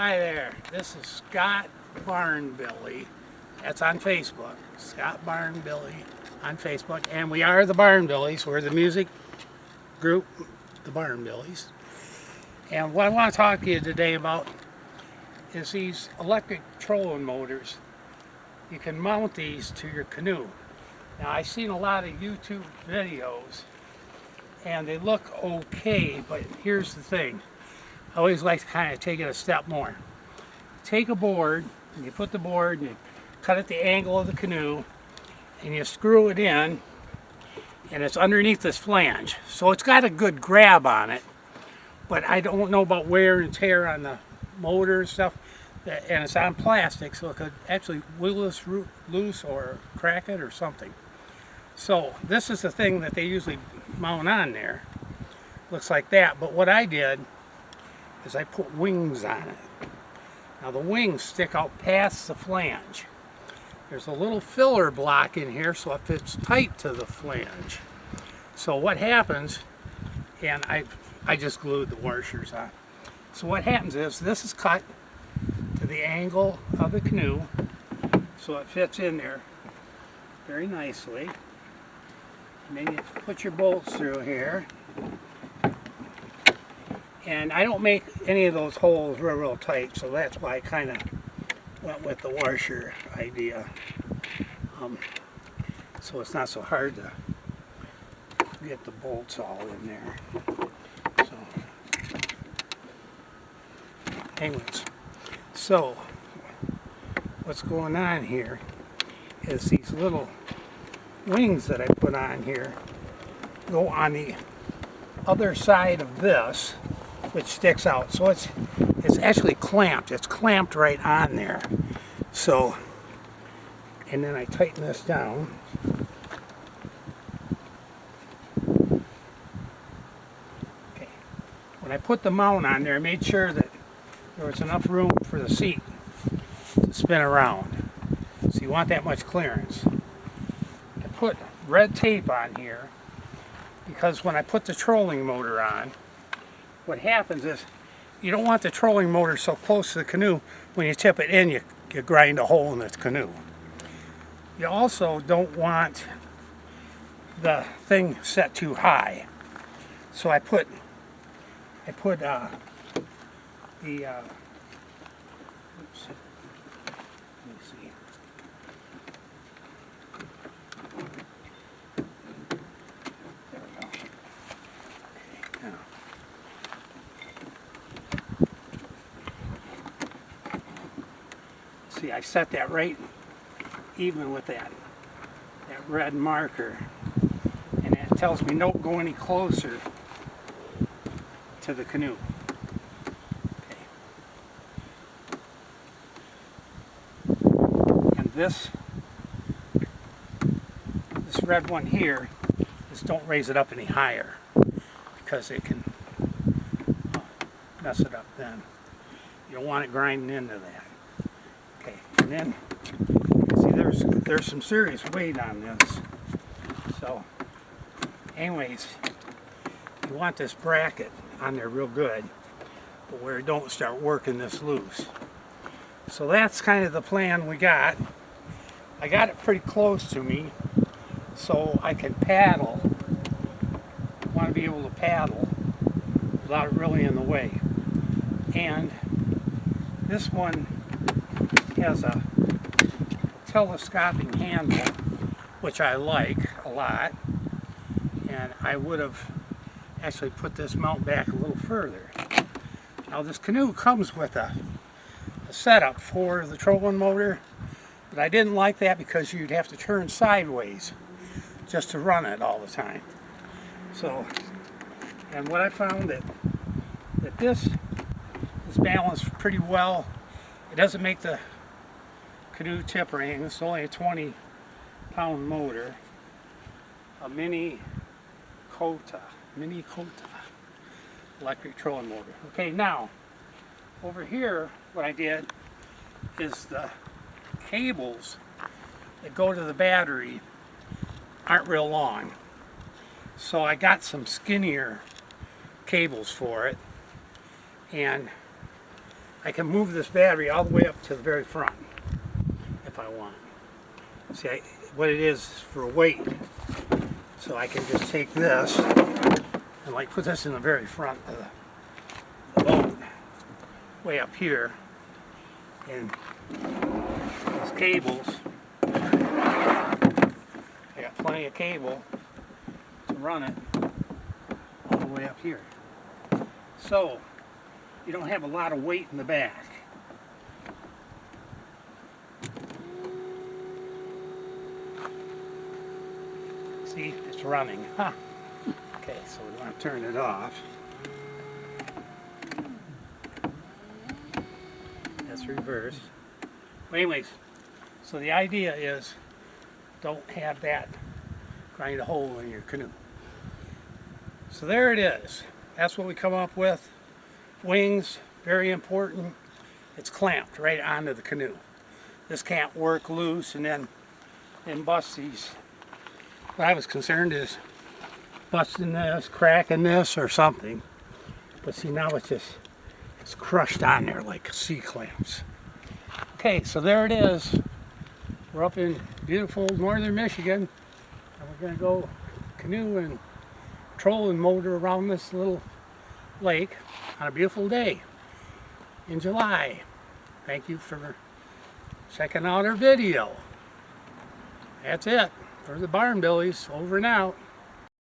Hi there, this is Scott Barnbilly. That's on Facebook. Scott Barnbilly on Facebook. And we are the Barnbillies. We're the music group, the Barnbillies. And what I want to talk to you today about is these electric trolling motors. You can mount these to your canoe. Now, I've seen a lot of YouTube videos and they look okay, but here's the thing. I always like to kind of take it a step more. Take a board, and you put the board, and you cut at the angle of the canoe, and you screw it in, and it's underneath this flange. So it's got a good grab on it, but I don't know about wear and tear on the motor and stuff, and it's on plastic, so it could actually wiggle this loose or crack it or something. So this is the thing that they usually mount on there. Looks like that, but what I did is I put wings on it. Now the wings stick out past the flange. There's a little filler block in here so it fits tight to the flange. So what happens, and I just glued the washers on. So what happens is this is cut to the angle of the canoe so it fits in there very nicely. And then you put your bolts through here. And I don't make any of those holes real tight, so that's why I kind of went with the washer idea. So it's not so hard to get the bolts all in there. So, anyways, so what's going on here is these little wings that I put on here go on the other side of this, which sticks out. So it's actually clamped. It's clamped right on there. So, and then I tighten this down. Okay. When I put the mount on there, I made sure that there was enough room for the seat to spin around. So you want that much clearance. I put red tape on here because when I put the trolling motor on, what happens is you don't want the trolling motor so close to the canoe. When you tip it in, you grind a hole in the canoe. You also don't want the thing set too high. So I put oops, let me see. There we go. Okay, now. See, I set that right even with that red marker, and it tells me don't go any closer to the canoe. Okay. And this red one here is don't raise it up any higher because it can mess it up then. You don't want it grinding into that. Okay, and then see there's some serious weight on this. So anyways, you want this bracket on there real good, but where it don't start working this loose. So that's kind of the plan we got. I got it pretty close to me so I can paddle. I want to be able to paddle without it really in the way. And this one has a telescopic handle, which I like a lot, and I would have actually put this mount back a little further. Now this canoe comes with a setup for the trolling motor, but I didn't like that because you'd have to turn sideways just to run it all the time. So, and what I found that this is balanced pretty well. It doesn't make the canoe tip or anything. It's only a 20-pound motor, a mini Kota electric trolling motor. Okay, now over here what I did is the cables that go to the battery aren't real long, so I got some skinnier cables for it, and I can move this battery all the way up to the very front if I want. See, what it is for weight. So I can just take this and like put this in the very front of the boat, way up here, and these cables, I got plenty of cable to run it all the way up here. So you don't have a lot of weight in the back. See, it's running. Huh. Okay, so we want to turn it off. That's reverse. But anyways, so the idea is don't have that grind a hole in your canoe. So there it is. That's what we come up with. Wings, very important. It's clamped right onto the canoe. This can't work loose and then bust these. What I was concerned is busting this, cracking this or something. But see, now it's crushed on there like C-clamps. Okay, so there it is. We're up in beautiful northern Michigan, and we're going to go canoe and trolling motor around this little lake on a beautiful day in July. Thank you for checking out our video. That's it for the Barn Billies. Over and out.